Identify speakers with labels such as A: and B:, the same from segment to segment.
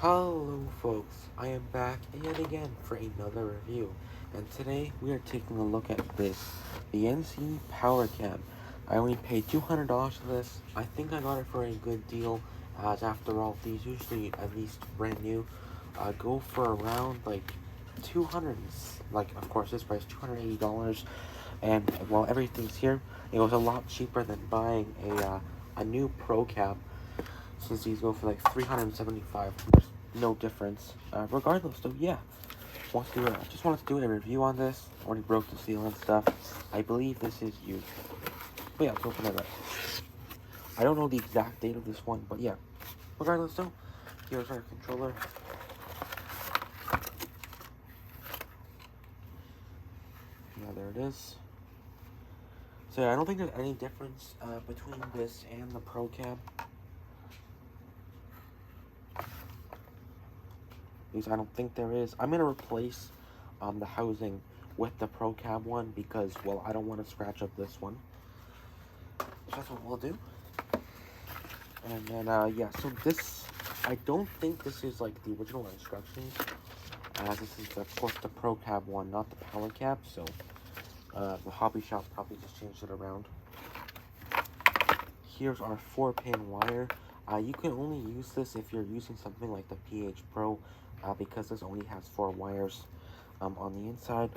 A: Hello folks, I am back yet again for another review, and today we are taking a look at this, the NCE Power Cab. I only paid $200 for this. I think I got it for a good deal, as after all, these usually, at least brand new, go for around like 200, like of course this price, $280, and while everything's here, it was a lot cheaper than buying a new Pro Cab, since these go for like 375. There's no difference. Regardless, though, yeah. I just wanted to do a review on this. Already broke the seal and stuff. I believe this is used. But yeah, let's open it up. I don't know the exact date of this one, but yeah. Regardless, though, here's our controller. Yeah, there it is. So yeah, I don't think there's any difference between this and the Pro Cab. At least I don't think there is. I'm gonna replace the housing with the Pro Cab one because, well, I don't want to scratch up this one. So that's what we'll do. And then yeah, so this, I don't think this is like the original instructions, as this is of course the Pro Cab one, not the Power Cab. So the hobby shop probably just changed it around. Here's our 4-pin wire. You can only use this if you're using something like the PH Pro, because this only has 4 wires on the inside.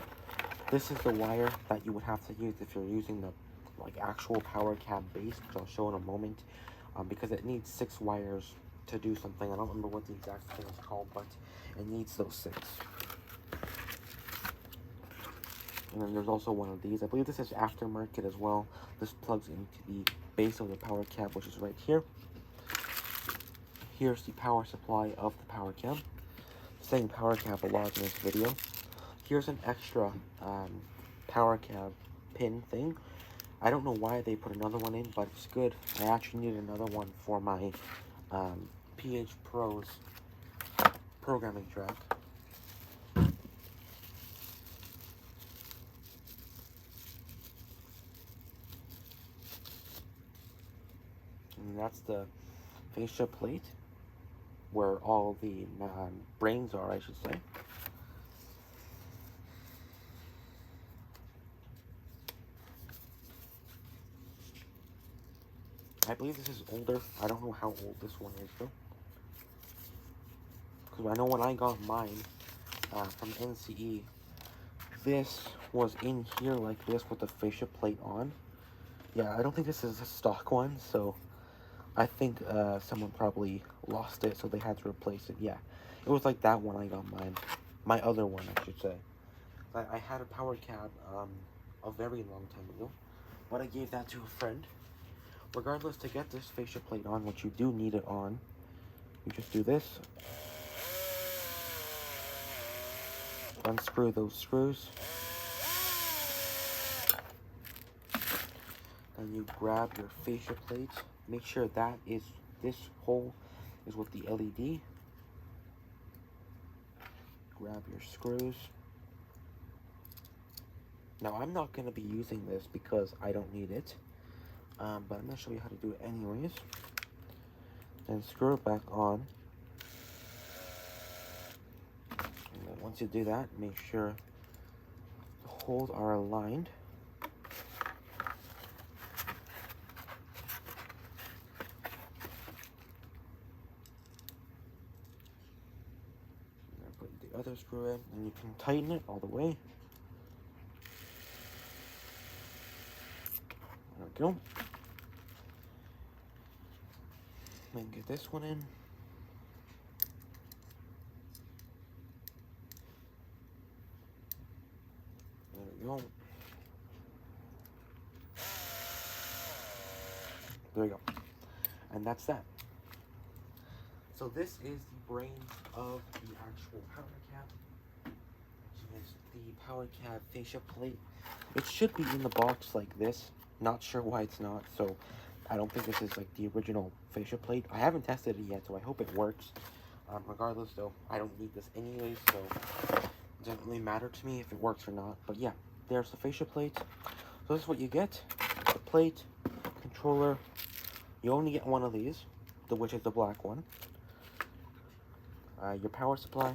A: This is the wire that you would have to use if you're using the actual Power Cab base, which I'll show in a moment, because it needs 6 wires to do something. I don't remember what the exact thing is called, but it needs those 6. And then there's also one of these. I believe this is aftermarket as well. This plugs into the base of the Power Cab, which is right here. Here's the power supply of the Power Cab. Saying Power Cab a lot in this video. Here's an extra Power Cab pin thing. I don't know why they put another one in, but it's good. I actually need another one for my PH Pro's programming track. And that's the fascia plate, where all the brains are, I should say. I believe this is older. I don't know how old this one is, though. Because I know when I got mine from NCE, this was in here like this with the fascia plate on. Yeah, I don't think this is a stock one, so I think someone probably lost it, so they had to replace it. Yeah, it was like that when I got mine. My other one, I should say. I had a Power Cab a very long time ago, but I gave that to a friend. Regardless, to get this fascia plate on, which you do need it on, you just do this. Unscrew those screws. Then you grab your fascia plate. Make sure that is, this hole is with the LED. Grab your screws. Now, I'm not going to be using this because I don't need it. But I'm going to show you how to do it anyways. Then screw it back on. And then once you do that, make sure the holes are aligned. Put the other screw in, and you can tighten it all the way. There we go. Then get this one in. There we go. There we go. And that's that. So this is the brains of the actual Power Cab, which is the Power Cab fascia plate. It should be in the box like this. Not sure why it's not, so I don't think this is like the original fascia plate. I haven't tested it yet, so I hope it works. Regardless, though, I don't need this anyway, so it doesn't really matter to me if it works or not. But yeah, there's the fascia plate. So this is what you get: the plate, controller. You only get one of these, which is the black one. your power supply,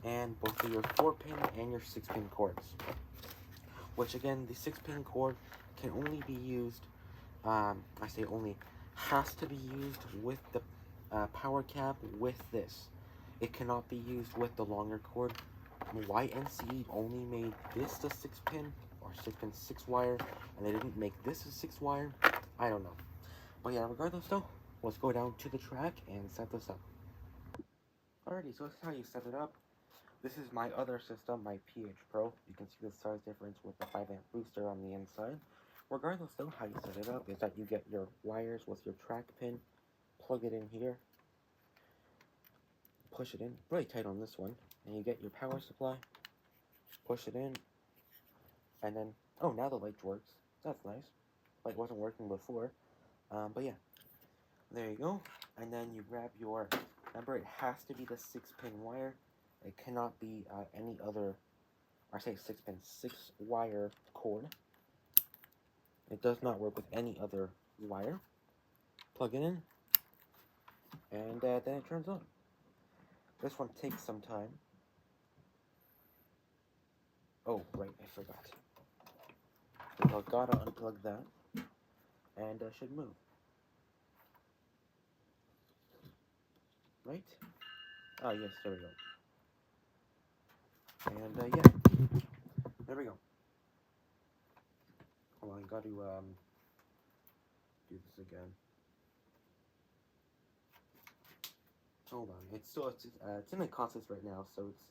A: and both of your 4-pin and your 6-pin cords. Which again, the 6-pin cord can only be used, I say only, has to be used with the power cab with this. It cannot be used with the longer cord. Why NCE only made this the 6-pin or 6-pin 6-wire and they didn't make this a 6-wire, I don't know. But yeah, regardless though, let's go down to the track and set this up. Alrighty, so this is how you set it up. This is my other system, my PH Pro. You can see the size difference with the 5-amp booster on the inside. Regardless though, how you set it up is that you get your wires with your track pin, plug it in here, push it in, really tight on this one, and you get your power supply, push it in, and then, oh, now the light works. That's nice. Light wasn't working before, but yeah. There you go. And then you grab your, remember it has to be the 6-pin wire. It cannot be any other, I say 6-pin, 6-wire cord. It does not work with any other wire. Plug it in, and then it turns on. This one takes some time. Oh, right, I forgot. So I've got to unplug that, and should move. Right? Oh, yes, there we go. And, yeah. There we go. Hold on, I got to, do this again. Hold on, it's in a consist right now, so it's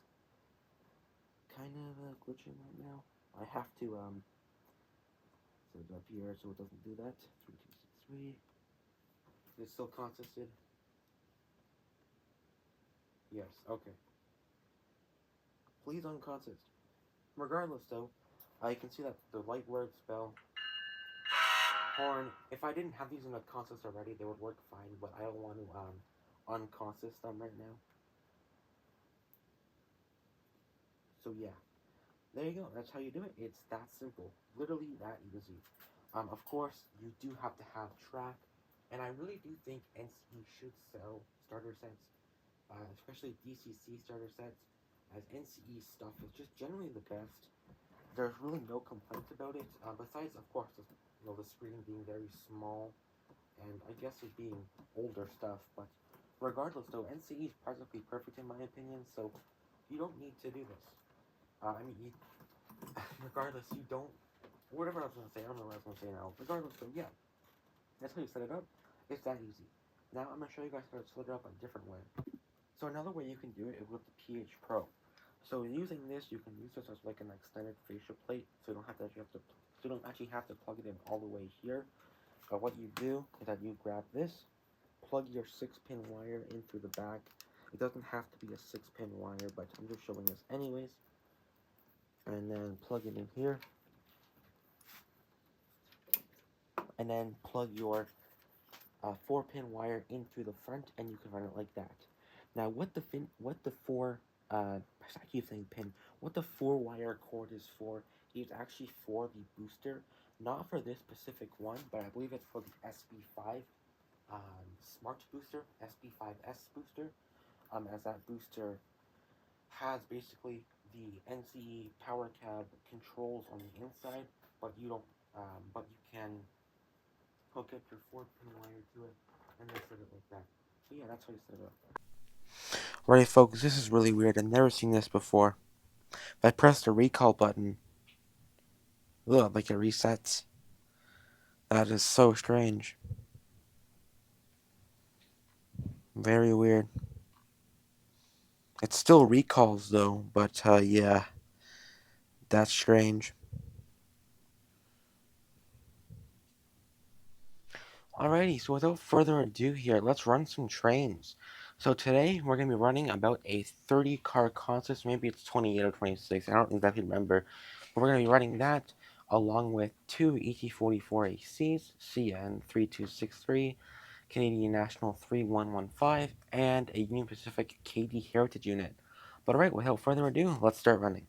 A: kind of glitching right now. I have to set it up here so it doesn't do that. 3263. It's still consisted. Yes, okay. Please unconsist. Regardless, though, you can see that the light word spell horn. If I didn't have these in a consist already, they would work fine. But I don't want to unconsist them right now. So yeah. There you go, that's how you do it. It's that simple. Literally that easy. Of course, you do have to have track, and I really do think NCE should sell starter sets, especially DCC starter sets, as NCE stuff is just generally the best. There's really no complaints about it, besides, of course, the screen being very small, and I guess it being older stuff, but regardless though, NCE is practically perfect in my opinion, so you don't need to do this. I mean, regardless, you don't, whatever I was going to say, I don't know what I was going to say now. Regardless, so yeah, that's how you set it up. It's that easy. Now I'm going to show you guys how to set it up a different way. So another way you can do it is with the PH Pro. So using this, you can use this as like an extended fascia plate, so you don't actually have to plug it in all the way here. But what you do is that you grab this, plug your 6-pin wire in through the back. It doesn't have to be a 6-pin wire, but I'm just showing this anyways. And then plug it in here, and then plug your 4-pin wire in through the front, and you can run it like that. Now, what the 4-wire cord is for is actually for the booster, not for this specific one, but I believe it's for the SB5 Smart Booster, SB5S booster, as that booster has basically the NCE Power Cab controls on the inside, but you don't, but you can hook up your 4-pin wire to it, and then set it like that. So yeah, that's how you set it up. Right, folks, this is really weird. I've never seen this before. If I press the recall button, ugh, like it resets. That is so strange. Very weird. It still recalls though, but yeah, that's strange. Alrighty, so without further ado here, let's run some trains. So today, we're going to be running about a 30-car consist, maybe it's 28 or 26, I don't exactly remember. But we're going to be running that, along with 2 ET44 ACs, CN3263, Canadian National 3115, and a Union Pacific KD Heritage unit. But alright, without further ado, let's start running.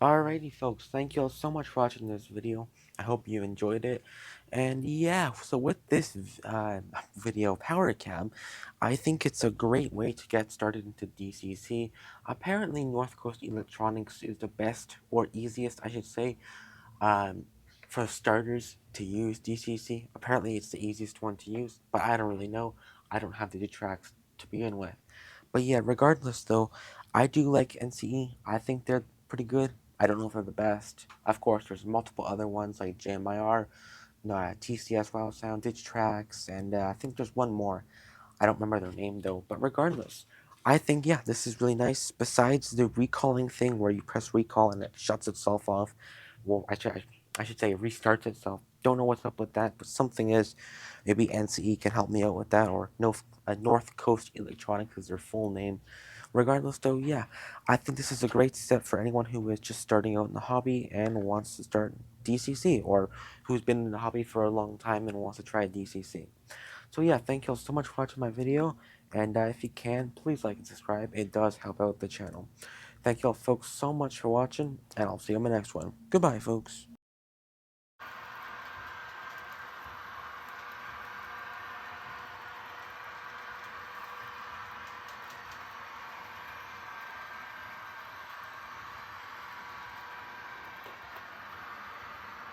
A: Alrighty, folks, thank you all so much for watching this video. I hope you enjoyed it. And yeah, so with this video, Power Cab, I think it's a great way to get started into DCC. Apparently, North Coast Electronics is the best, or easiest, I should say, um, for starters to use DCC. Apparently, it's the easiest one to use, but I don't really know. I don't have the tracks to begin with. But yeah, regardless though, I do like NCE. I think they're pretty good. I don't know if they're the best. Of course, there's multiple other ones like JMIR, no, TCS Wow Sound, Digitrax, and I think there's one more. I don't remember their name though. But regardless, I think yeah, this is really nice. Besides the recalling thing where you press recall and it shuts itself off. Well, I should say restarts itself. Don't know what's up with that, but something is. Maybe NCE can help me out with that, or no, North Coast Electronics is their full name. Regardless, though, yeah, I think this is a great step for anyone who is just starting out in the hobby and wants to start DCC, or who's been in the hobby for a long time and wants to try DCC. So yeah, thank you all so much for watching my video, and if you can, please like and subscribe. It does help out the channel. Thank you all folks so much for watching, and I'll see you in my next one. Goodbye, folks.